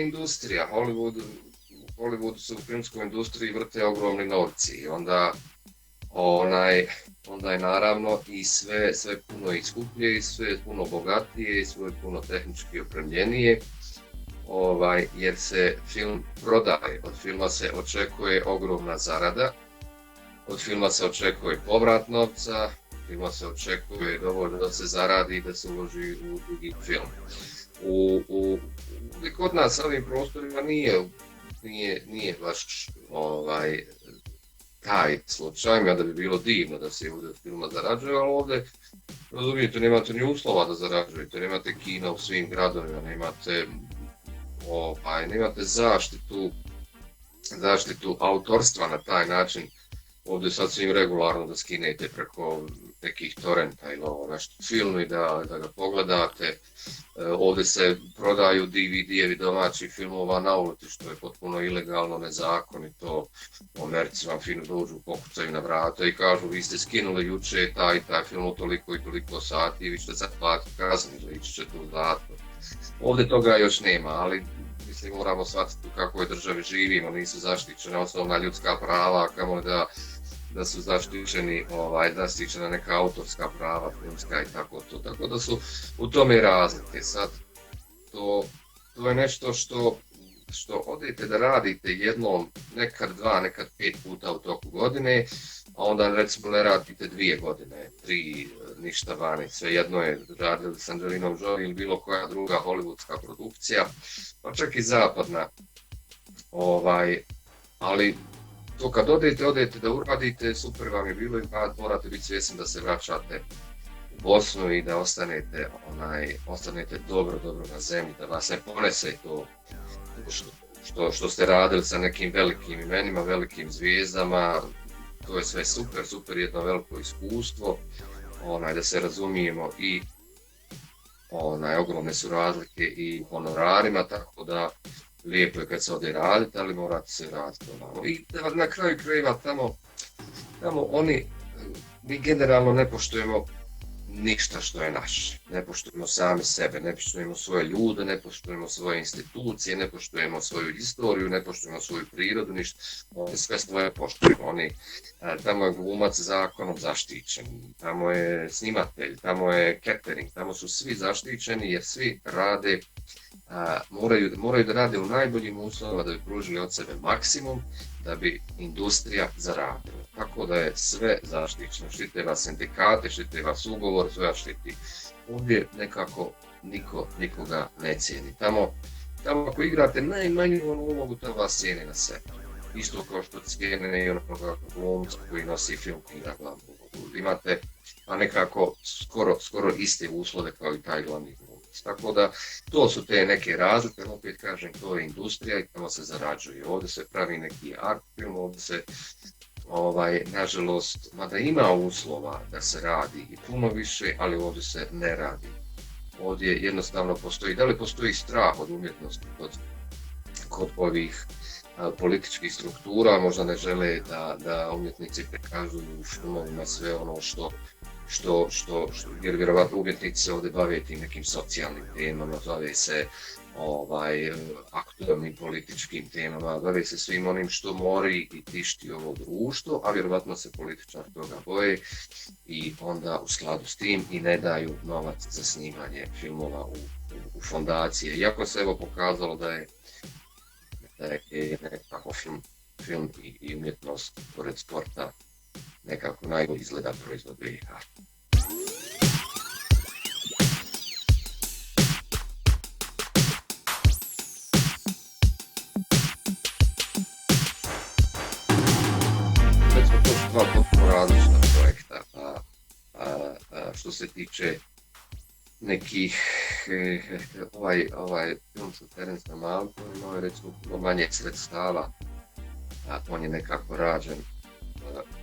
industrija, u Hollywoodu se u filmskoj industriji vrte ogromni novci i onda onda je naravno i sve puno i skuplje i sve puno bogatije i sve puno tehnički opremljenije, jer se film prodaje, od filma se očekuje ogromna zarada, od filma se očekuje povrat novca, od filma se očekuje dovoljno da se zaradi i da se uloži u drugi film. Kod nas ovim prostorima nije baš taj slučaj, da bi bilo divno da se ovdje od filma zarađuje, ali ovdje, razumijete, nemate ni uslova da zarađujete, nemate kina u svim gradovima, nemate zaštitu autorstva na taj način. Ovdje sad svim regularno da skinete preko nekih torrenta ili nešto film i da ga pogledate. Ovdje se prodaju DVD-evi domaćih filmova na ulici, što je potpuno ilegalno, nezakonito. U Americi vam fino dođu, pokucaju na vrata i kažu vi ste skinuli juče taj film u toliko i toliko sati i vi ćete sad platiti kaznu ili ići ćete u zatvor. Ovdje toga još nema, ali mislim moramo shvatiti u kakvoj državi živimo, nisu zaštićena osnovna ljudska prava, kamoli da su zaštićena neka autorska prava filmska i tako to. Tako da su u tome razlike. Sad, to je nešto što odete da radite jednom, nekad 2, nekad 5 puta u toku godine, a onda recimo ne radite 2 godine, 3, ništa vani, svejedno je radili s Angelinom Jolie ili bilo koja druga hollywoodska produkcija, pa čak i zapadna. Ali to kad odete da uradite, super vam je bilo i morate biti svjesni da se vraćate u Bosnu i da ostanete dobro na zemlji, da vas ne ponese to što ste radili sa nekim velikim imenima, velikim zvijezdama. To je sve super jedno veliko iskustvo, da se razumijemo i ogromne su razlike i honorarima, tako da lijepo je kad se ode raditi, ali morate se vratiti. I na kraju krajeva tamo mi generalno ne poštujemo ništa što je naše. Ne poštujemo sami sebe, ne poštujemo svoje ljude, ne poštujemo svoje institucije, ne poštujemo svoju historiju, ne poštujemo svoju prirodu, ništa. Oni sve svoje poštujemo. Tamo je glumac zakonom zaštićen, tamo je snimatelj, tamo je catering, tamo su svi zaštićeni jer svi rade, moraju da rade u najboljim uslovima da bi pružili od sebe maksimum, da bi industrija zaradila. Tako da je sve zaštićeno. Štite vas sindikate, štite vas ugovor, sve vas štiti. Ovdje nekako nikoga ne cijeni. Tamo ako igrate najmanju ulogu, to vas cijeni na sebe. Isto kao što cijene i onoga glumca koji nosi film koji igra glavnu ulogu. Imate nekako skoro iste uslove kao i taj glavni glumac. Tako da to su te neke razlike, opet kažem, to je industrija i tamo se zarađuje. Ovdje se pravi neki art film, ovdje se nažalost, mada ima uslova da se radi i puno više, ali ovdje se ne radi. Ovdje jednostavno postoji, da li postoji strah od umjetnosti kod ovih političkih struktura, možda ne žele da umjetnici prikažu u filmovima sve ono jer vjerovatno umjetnici se ovdje bave tim nekim socijalnim temama, bave se aktualnim političkim temama, bave se svim onim što mori i tišti ovo društvo, a vjerovatno se političari toga boje i onda u skladu s tim i ne daju novac za snimanje filmova u fondacije. Iako se evo pokazalo da je nekako film i umjetnost pored sporta nekako najbolji izgleda proizvod BiH. Dva potpuno različita projekta, što se tiče nekih, ovaj film sa Terencem Malkom imao je recimo manje sredstava, on je nekako rađen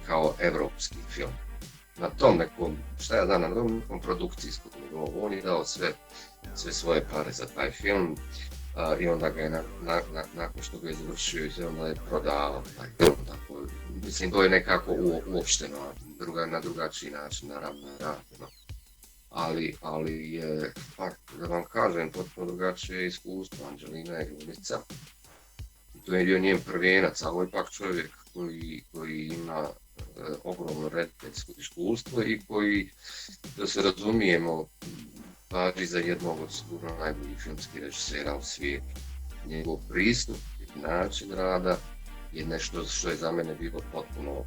kao evropski film. Na tom nekom, na nekom produkcijskom nivou, on je dao sve svoje pare za taj film i onda ga je nakon što ga je završio i sve onda je prodavao taj film. Tako, mislim, to je nekako uopšteno, na drugačiji način naravno rađeno. ali je, pa, da vam kažem, potpuno drugačije iskustvo. Anđelina je glumica. To je bio njen prvenac, a ovo je pak čovjek koji ima ogromno rediteljsko iskustvo i koji, da se razumijemo, važi za jednog od sigurno najboljih filmskih režisera u svijetu. Njegov pristup i način rada je nešto što je za mene bilo potpuno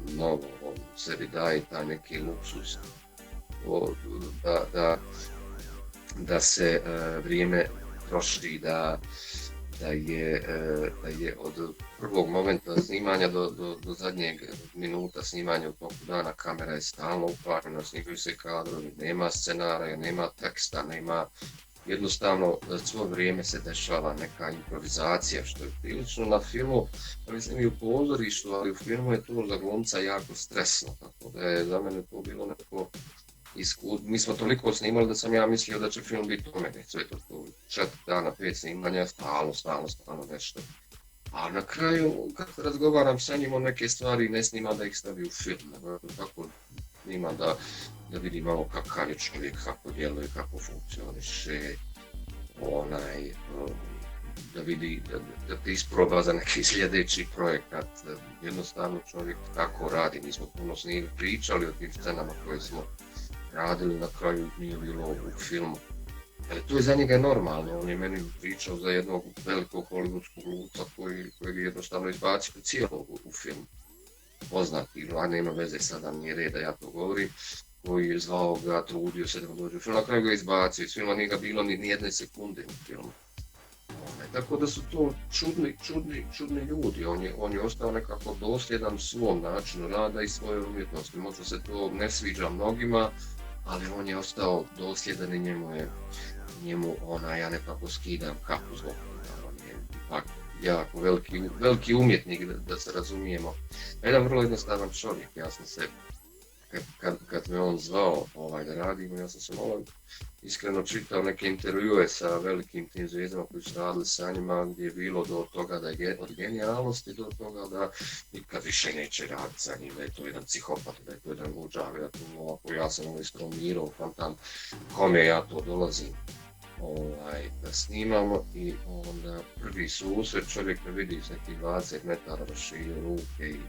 novo. On sebi daje taj neki luksus da se vrijeme troši, da je od prvog momenta snimanja do zadnjeg minuta snimanja u toku dana kamera je stalno uparena, snimaju se kadrovi, nema scenarija, nema teksta, nema, jednostavno svo vrijeme se dešava neka improvizacija, što je prilično na filmu, mislim i u pozorištu, ali u filmu je to za glumca jako stresno, tako da je za mene to bilo neko iskustvo. Mi smo toliko snimali da sam ja mislio da će film biti o meni, sve to 4 dana, 5 snimanja, stalno nešto. A na kraju, kad razgovaram sa njim o neke stvari, ne snima da ih stavi u film, nego tako snima da vidi malo kakav je čovjek, kako djeluje, kako funkcioniše, da vidi, da te isproba za neki sljedeći projekat. Jednostavno čovjek tako radi. Mi smo puno s njim pričali o tim scenama koje smo radili, na kraju nije bilo u filmu. To je za njega normalno, on je meni pričao za jednog velikog hollywoodskog glumca koji je jednostavno izbacio cijelo u film. Poznati, a nema veze sada, nije red da ja to govorim, koji je zvao ga, trudio se da dođe u film, na kraju ga izbacio, iz filma nije ga bilo ni jedne sekunde u filmu. Tako da su to čudni ljudi, on je ostao nekako dosljedan svom načinu rada i svoje umjetnosti. Možda se to ne sviđa mnogima, ali on je ostao dosljedan i njemu ja nekako skidam kapu zbog toga. On je ipak jako veliki umjetnik, da se razumijemo. Jedan vrlo jednostavan čovjek, ja sam se, kad me on zvao da radimo, ja sam se malo iskreno čitao neke intervjue sa velikim tim zvijezdama koji su radili sa njima, gdje je bilo do toga da je od genijalnosti do toga da nikad više neće raditi sa njim, da je to jedan psihopat, da je to jedan luđak, ja sam istromirao, tam kome ja to dolazim da snimamo i onda prvi susret čovjek me vidi s nekih 20 metara raširio ruke i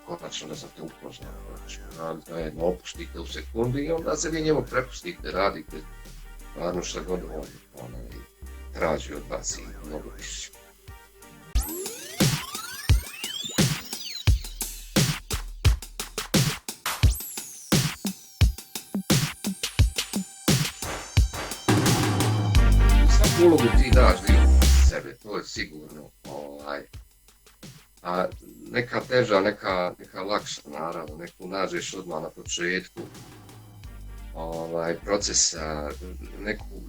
konačno da sam te upoznao, zajedno opustite u sekundi i onda se vi njemu prepustite, radite stvarno šta god on traži od vas i mnogo više. Svaku ulogu ti daš sebe, to je sigurno. A neka teža, neka lakša, naravno, neku nađeš odmah na početku procesa,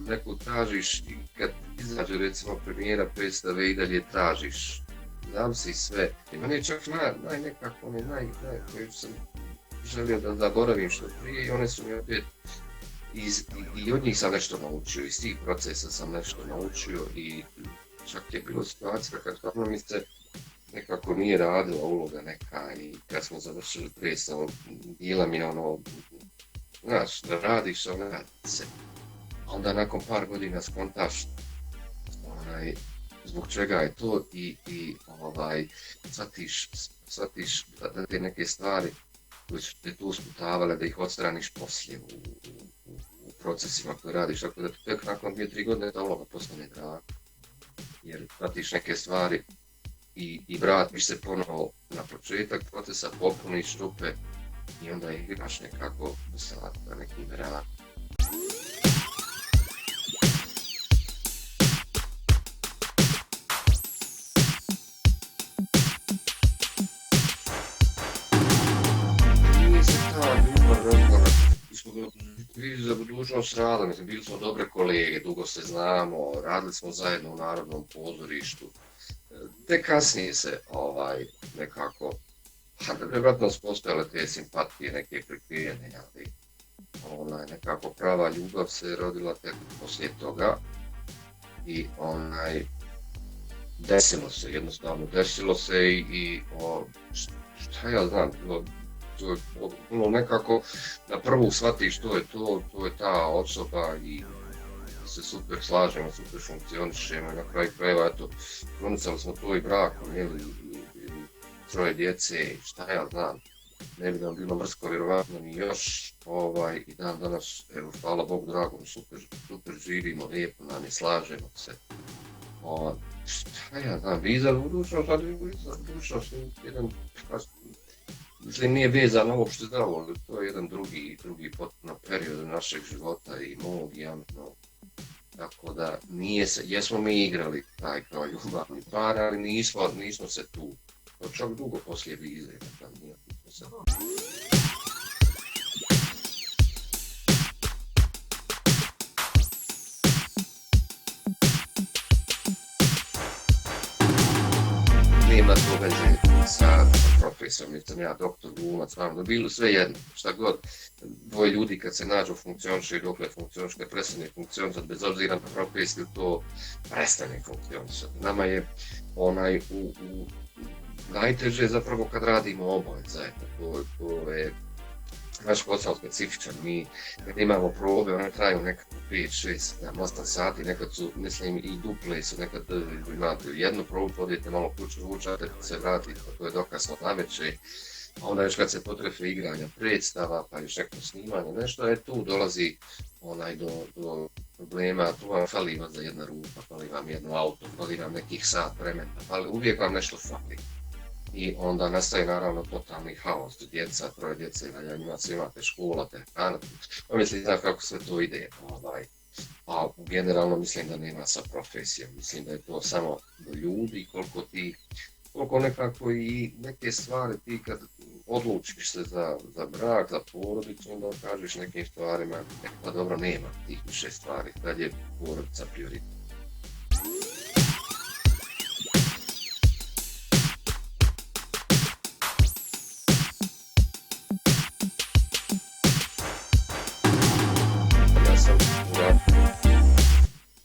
neku tražiš i kad izađe recimo premijera predstave i dalje tražiš, znam si sve. Ima ne čak nekako koje sam želio da zaboravim što prije i one su mi opet i od njih sam nešto naučio, iz tih procesa sam nešto naučio i čak je bilo situacija kad stvarno mi se nekako nije radila uloga neka i kad smo završili predstavu, bila mi znaš, da radiš, radi se. Onda nakon par godina skontaš zbog čega je to i shvatiš da te neke stvari koje su te tu usputavale, da ih odstraniš poslije u procesima koje radiš, tako da tek nakon 2-3 godine ta uloga postane draga, jer shvatiš neke stvari i vratiš se ponovo na početak procesa, popuniš rupe i onda igraš nekako sa nekim radom. Nije se ta ljubav razgovara, mi smo bili za budućnost rada, mislim, bili smo dobre kolege, dugo se znamo, radili smo zajedno u Narodnom pozorištu. Te kasnije se nekako, vjerojatno su postojale te simpatije, neke prikrivene, ali nekako prava ljubav se rodila tek poslije toga i desilo se i šta ja znam, to je ono nekako na prvu shvatiš to je ta osoba i se super slažemo, super funkcionišemo i na kraju krajeva, eto, krunicali smo to i brakom, i troje djece, šta ja znam, ne bi nam bilo mrsko vjerovatno ni još, i dan danas, evo, hvala Bogu dragom, super živimo, lijepo nam je, slažemo se. Šta ja znam, viza budućnost, jedan, mislim, nije vezano uopšte zdravo, ali to je jedan drugi potpuno period našeg života i mog javnog. Tako da jesmo mi igrali taj kao ljubavni par, ali nismo se tu. To čak dugo poslije vize. Nema to veze sa profesorom, jer sam ja doktor, glumac, da bilo sve jedno, šta god. Dvoje ljudi kad se nađu funkcionišu i dokle funkcionišu, kad prestane funkcionisati, bez obzira na profesiju, to prestane funkcionisati. Nama je najteže zapravo kad radimo oboje zajedno, to je naš posao specifičan. Mi kad imamo probe, one traju nekako 5, 6, 8 sati, nekad su, mislim, i duple su, nekad imate jednu probu, podijete malo kuću, vučate, se vratite, to je dokasno navečer, a onda još kad se potrefe igranja predstava, pa još neko snimanje, nešto, tu dolazi do problema, tu vam fali vam za jedna ruka, fali vam jedno auto, fali vam nekih sat vremena, uvijek vam nešto fali. I onda nastaje naravno totalni haos, troje djece, njima se imate škola, mislim kako sve to ide, a generalno mislim da nema sa profesijom, mislim da je to samo do ljudi, koliko nekako i neke stvari ti kad odlučiš se za brak, za porodicu, onda kažeš nekim stvarima, pa dobro, nema tih više stvari, da je porodica prioritet.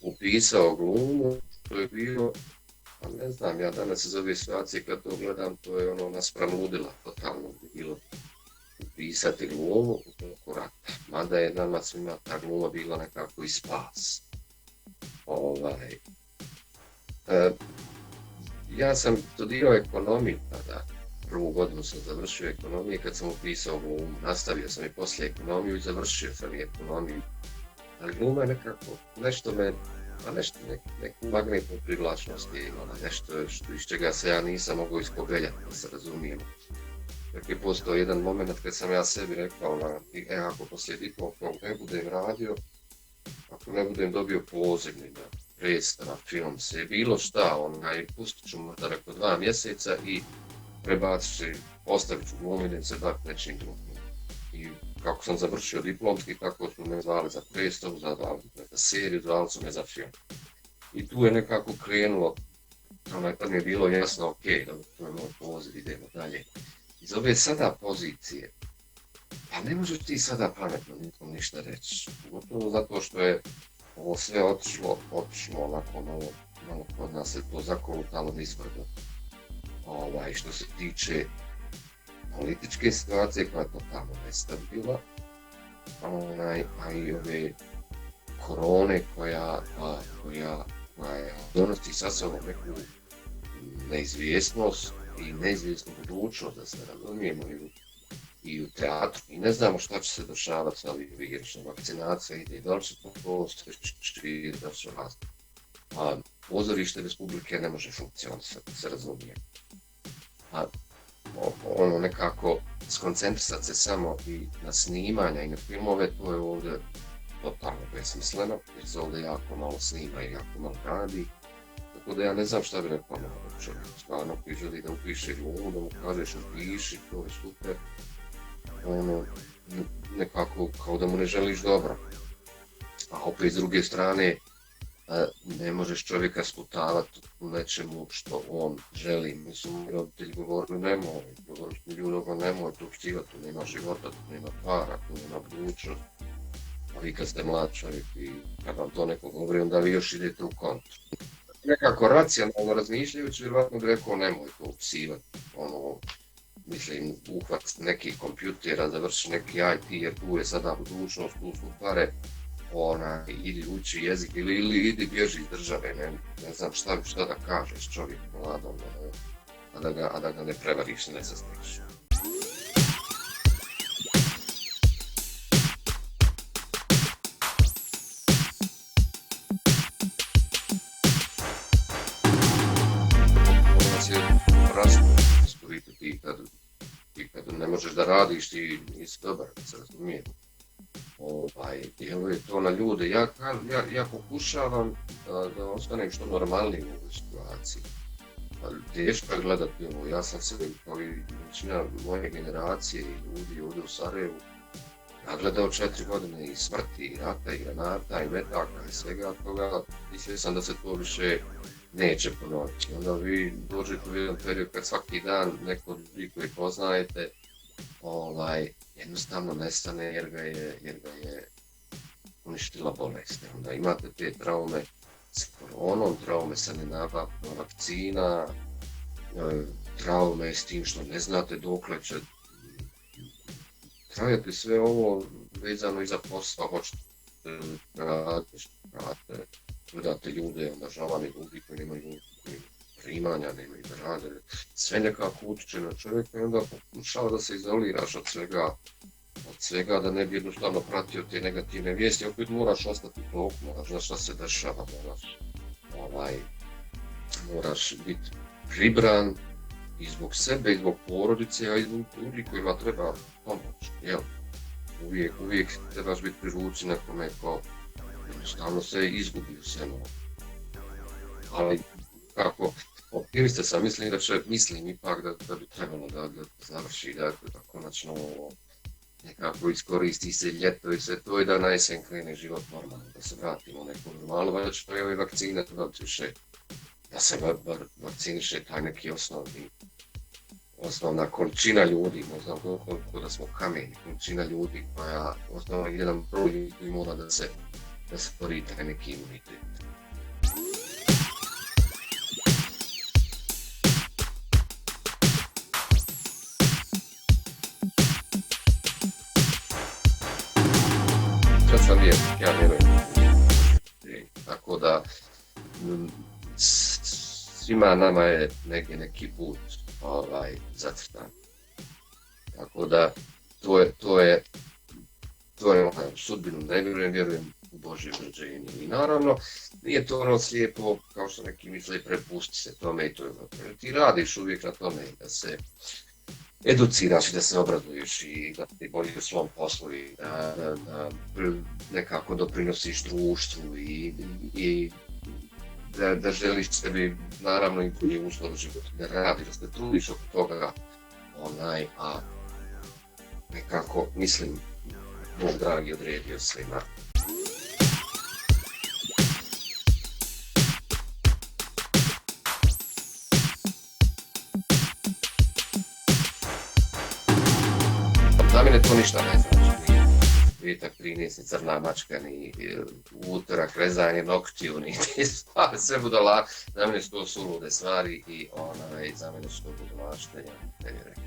Upisao glumu, to je bilo, pa ne znam, ja danas iz ove situacije kad to gledam, to je naspram ludila, totalno bilo upisati glumu u toku rata, mada je nama svima ta gluma bila nekako i spas. Ja sam studirao ekonomiju tada, prvu godinu sam završio ekonomiju kad sam upisao glumu, nastavio sam i poslije ekonomiju i završio sam i ekonomiju. Ali gluma je nekako, neku magnetnu privlačnost je imala, nešto iz čega se ja nisam mogao iskobeljati, da se razumijemo. Jer je postao jedan moment kad sam ja sebi rekao, ako poslije diplomskog ne budem radio, ako ne budem dobio pozivni na predstava, film, se bilo šta, pustit ću možda rekao 2 mjeseca i ostavit ću glum, idem se baviti nečim drugim. I kako sam završio diplomski, tako su me zvali za predstavu, za seriju, zvali su me za film. I tu je nekako krenulo, kad mi je bilo jasno, ok, to je moj poziv, idemo dalje. Iz ove sada pozicije, pa ne možeš ti sada pametno nikom ništa reći, pogotovo zato što je ovo sve otišlo onako malo kod nas se to zakolutalo nizbrdo. Što se tiče političke situacije koja je totalno nestabilna, a i ove korone koja donosi sa sobom neku neizvjesnost i neizvjesnu budućnost, da se razumijemo, i u teatru. I ne znamo šta će se dešavati sa ovim virusom. Vakcinacija ide, da li će to postoji, da će rasti. A pozorište Republike ne može funkcionisati, da se razumijemo. Nekako skoncentrisati se samo i na snimanja i na filmove, to je ovdje totalno besmisleno, jer se ovdje jako malo snima i jako malo radi. Tako da ja ne znam šta bi rekao na čovjek. Stvarno koji želi da upiše glumu, da mu kažeš upiši, to je super. Nekako kao da mu ne želiš dobro. A opet s druge strane, ne možeš čovjeka sputavati u nečemu što on želi. Mislim, roditelji govorili nemoj tu štivati, tu nema života, tu nema para, tu nema budućnost. A vi kad ste mlad čovjek i kad vam to neko govori, onda vi još idete u kontru. Nekako racionalno razmišljajući, vjerovatno bi rekao nemoj to upisivati. mislim, uhvat nekih kompjutera, završi neki IT, jer tu je sada budućnost, tu su pare, idi uči jezik ili idi bježi iz države, ne znam šta da kažeš čovjeku mladom, a da ga ne prevariš, ne sazneš. Nas je rastu, ti kad ne možeš da radiš, ti nisi dobar, da se razumije. Djeluje to na ljude. Ja pokušavam da ostanem što normalniji u ovoj situaciji. Teško je gledati ovo. Ja sam se, kao i većina moje generacije i ljudi ovdje u Sarajevu, ja gledao 4 godine i smrti, i rata, i granata, i metaka, i svega toga. Mislio sam da se to više neće ponoviti. Onda vi dođete u jedan period kad svaki dan neko od ljudi koji poznajete jednostavno nestane jer ga je uništila bolest. Onda imate te traume s koronom, traume sa nenabavkom vakcina, traume s tim što ne znate dokle će trajati sve ovo vezano i za posao, hoćete raditi, gledate ljude, angažavani ljudi koji nemaju primanja, nemaju da rade, sve nekako utječe na čovjeka i onda pokušava da se izoliraš od svega da ne bi jednostavno pratio te negativne vijesti, opet moraš ostati u toku, moraš znaš šta se dešava, moraš biti pribran i zbog sebe, i zbog porodice, a i zbog ljudi kojima treba pomoć, jel? Uvijek trebaš biti pri ruci nekome ko jednostavno se izgubi u svemu. Ali kako optimista sam, mislim ipak da bi trebalo da završi, da konačno nekako iskoristi se ljeto i sve to i da na jesen krene život normalno, da se vratimo u neku normalnu, valjda će to i ove vakcine trebati više, da se bar vakciniše taj neki osnovna količina ljudi, ne znam koliko da smo kameni, količina ljudi koja osnovno jedan broj ljudi mora da se stvori taj neki imunitet. Kad sam vjernik, ja vjerujem. Tako da svima nama je neki put zacrtan. Tako da to je sudbinu ne vjerujem u Božje određenje. I naravno, nije to ono slijepo, kao što neki misle, prepusti se tome i to. Ti radiš uvijek na tome da se educiraš i da se obrazuješ i da ti bolji u svom poslu i da nekako doprinosiš društvu i da želiš sebi naravno i bolji uslov života, da radiš, da se trudiš oko toga, a nekako mislim Bog dragi odredio svima. Za mene to ništa ne znači, ni petak 13, ni crna mačka, ni utorak, rezanje noktiju, ni te stvari, sve budala, za mene su to sulude stvari i za mene su to budalaštine, ja ne bih rekao.